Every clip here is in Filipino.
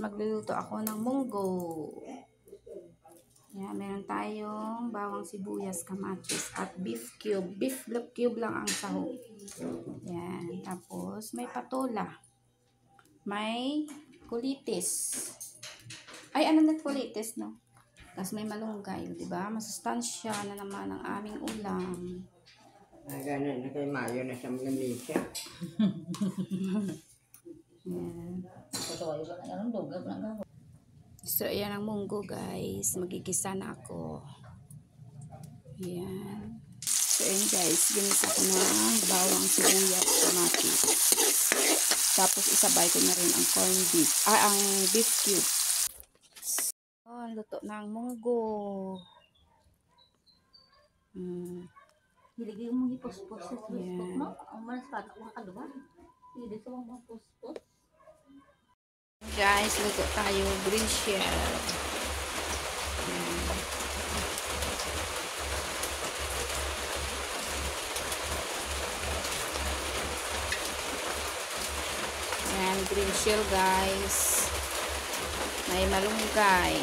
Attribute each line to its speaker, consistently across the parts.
Speaker 1: magluluto ako ng munggo. Yan, meron tayong bawang sibuyas, kamatis, at beef cube. Beef cube lang ang sahog. Yan, tapos may patola. May kulitis. Ay, ano na kulitis, no? Tapos may malunggay, di ba? Masustansya na naman ang aming ulam.
Speaker 2: Ay, ganun na kay Mayo na sa mga misa.
Speaker 1: Yan. So, ayan ang munggo, guys. Magigisa na ako. Ayan. So, ayan, guys. Ginisa ko na bawang sibuyas, kamatis. Tapos, isabay ko na rin ang corned beef. Ang beef cube. So, luto na ang munggo.
Speaker 3: Hiligay mo hipospos sa
Speaker 1: Ayan.
Speaker 3: no? Ang manas pa ako kagawa. Hindi ko mo hipospos.
Speaker 1: Guys, luto tayo green shell. Ayan, green shell, guys. May malunggay.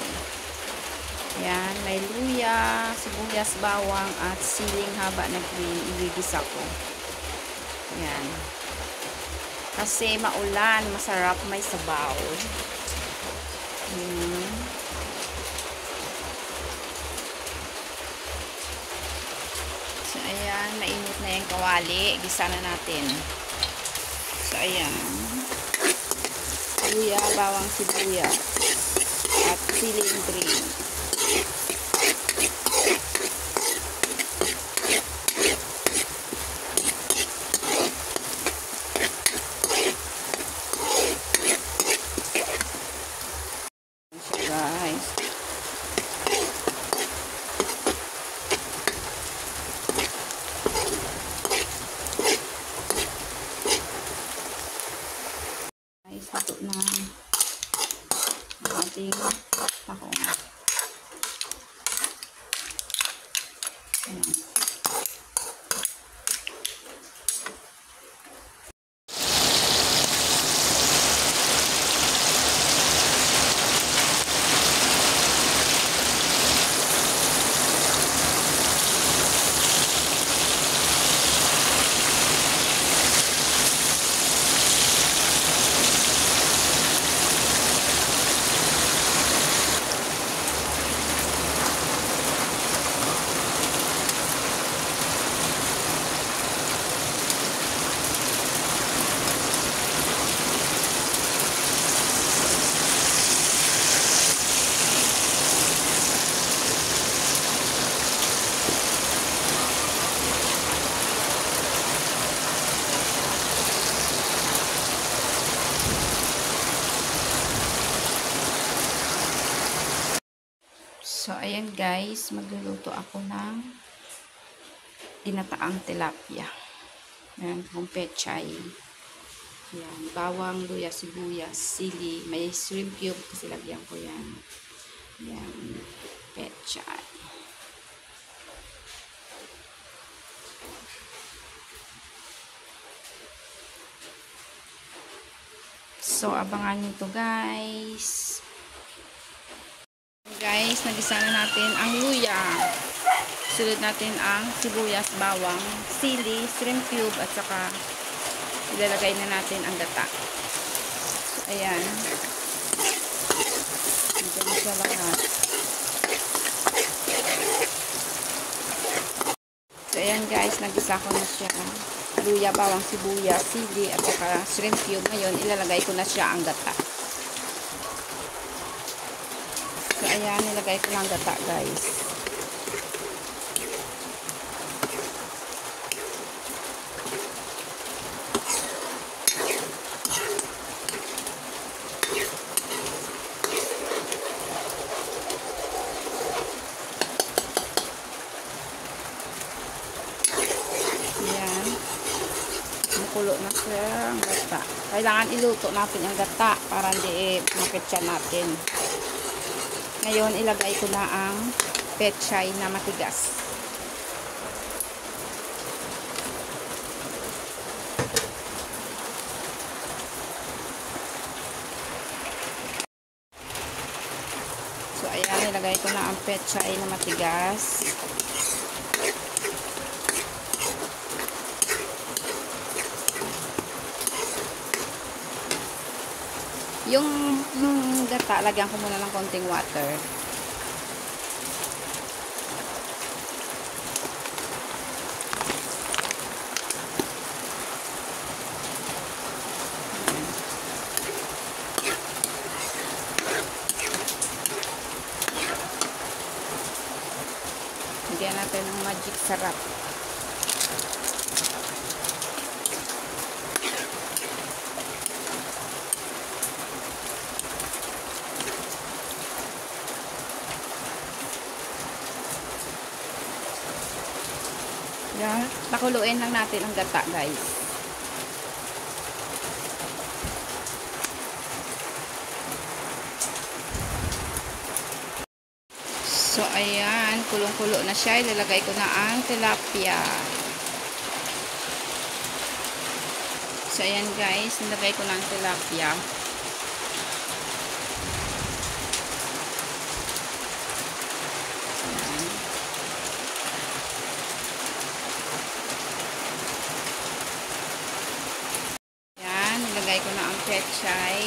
Speaker 1: Ayan, may luya, sibuyas, bawang, at siling haba na green. Igigisa ko. Ayan. Kasi maulan, masarap, may sabaw. So, ayan, mainit na yung kawali. Gisa na natin. So, ayan. Luya, bawang sibuyas, at siling green. Guys, luto na ang ating tahong. Ayan. So, ayan guys, magluluto ako ng ginataang tilapia. Ayan, kung pechay. Ayan, bawang, luya, sibuyas, sili, may shrimp cube kasi lagyan ko yan. Ayan, pechay. So, abangan nyo to guys. Guys, nagisa na natin ang luya. Sunod natin ang sibuyas, bawang, sili, shrimp cube, at saka ilalagay na natin ang gata. So, ayan. Ito na siya lahat. So, ayan guys, nagisa ko na siya. Luya, bawang, sibuyas, sili, at saka shrimp cube. Ngayon, ilalagay ko na siya ang gata. So, ayan, nilagay ko lang gata, guys. Ayan. Makulo na siya ang gata. Kailangan iluto natin ang gata para hindi mapetsa natin. Ngayon, ilagay ko na ang pechay na matigas. pechay na matigas. Yung gata, lagyan ko muna ng konting water. Lagyan natin ng magic sarap. Yan, pakuluin lang natin ang gata, guys. So, ayan, kulong-kulo na siya. Ilalagay ko na ang tilapia. So, ayan guys, nilagay ko na ang tilapia. Nilagay ko na ang pechay,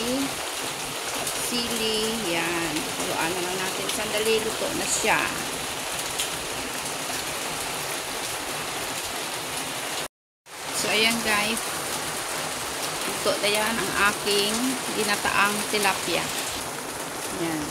Speaker 1: sili, yan. Haluan na lang natin. Sandali, luto na siya. So, ayan guys. Luto na yan ang aking ginataang tilapia. Yan.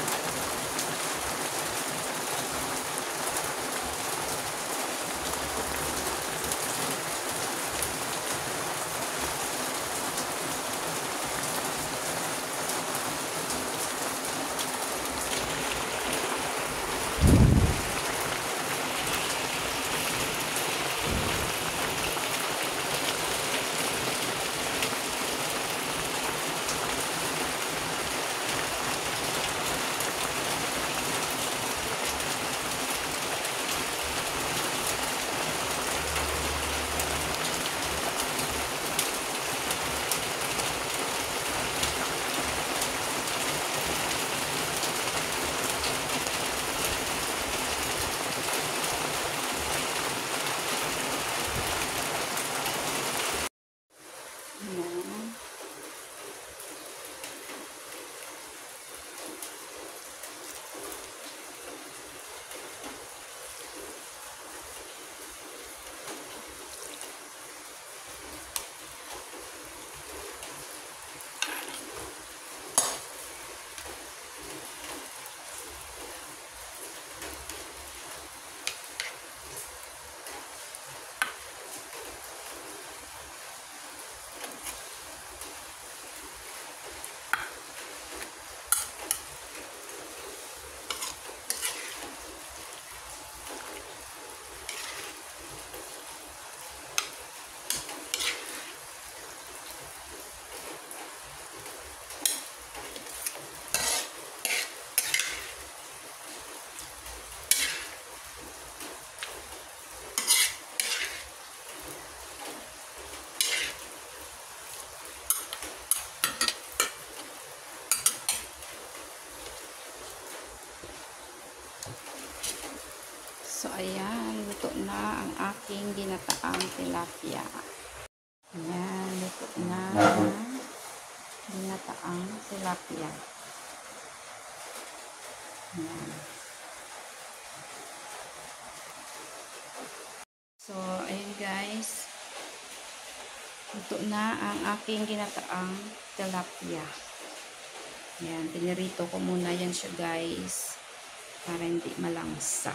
Speaker 1: So, ayan, luto na ang aking ginataang tilapia. Ayan, luto na ginataang tilapia. Ayan. So, ayan guys, luto na ang aking ginataang tilapia. Ayan, pinirito ko muna yan siya guys, para hindi malangsa.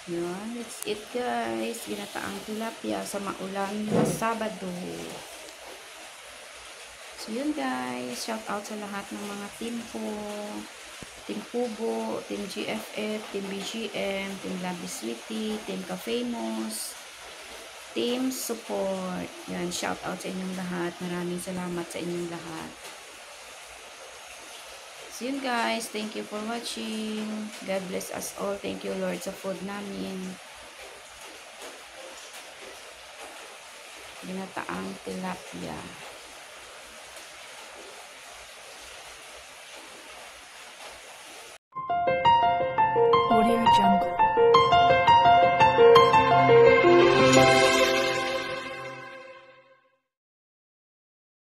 Speaker 1: Yun, that's it guys. Ginataang tilapia sa maulan na Sabado. So yun guys, shout out sa lahat ng mga team ko. Team Kubo, Team GFF, Team BGM, Team Lovely Sweetie, Team Ka-Famous, Team Support. Yan, shout out sa inyong lahat. Maraming salamat sa inyong lahat. So yun guys, thank you for watching. God bless us all. Thank you Lord sa food namin. Ginataang tilapia.